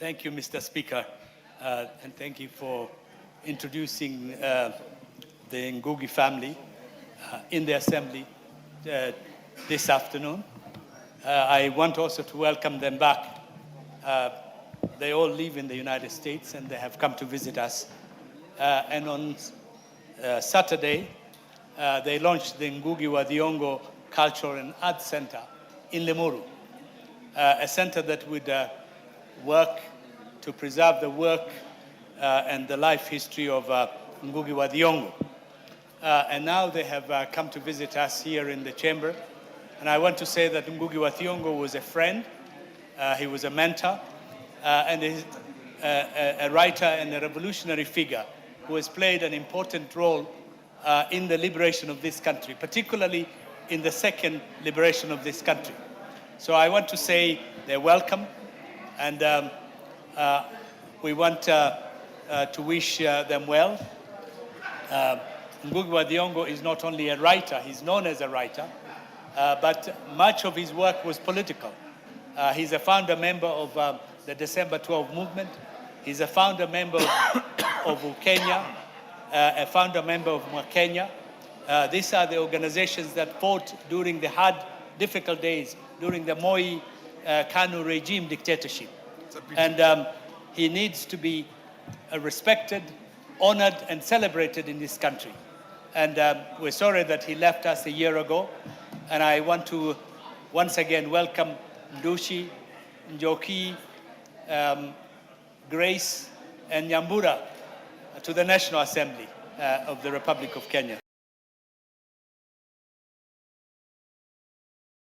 Thank you, Mr. Speaker, and thank you for introducing the Ngũgĩ family in the Assembly this afternoon. I want also to welcome them back. They all live in the United States and they have come to visit us. And on Saturday, they launched the Ngũgĩ wa Thiong'o Cultural and Arts Center in Limuru, a center that would work to preserve the work and the life history of Ngũgĩ wa Thiong'o. And now they have come to visit us here in the chamber. And I want to say that Ngũgĩ wa Thiong'o was a friend, he was a mentor, and a writer and a revolutionary figure who has played an important role in the liberation of this country, particularly in the second liberation of this country. So I want to say they're welcome, and we want to wish them well. Ngũgĩ wa Thiong'o is not only a writer, he's known as a writer, but much of his work was political. He's a founder member of the December 12 movement. He's a founder member of Kenya, a founder member of Kenya. These are the organizations that fought during the hard, difficult days, during the Moi Kanu regime dictatorship. And he needs to be respected, honored, and celebrated in this country. And we're sorry that he left us a year ago. And I want to once again welcome Ndushi, Njoki, Grace, and Nyambura to the National Assembly of the Republic of Kenya.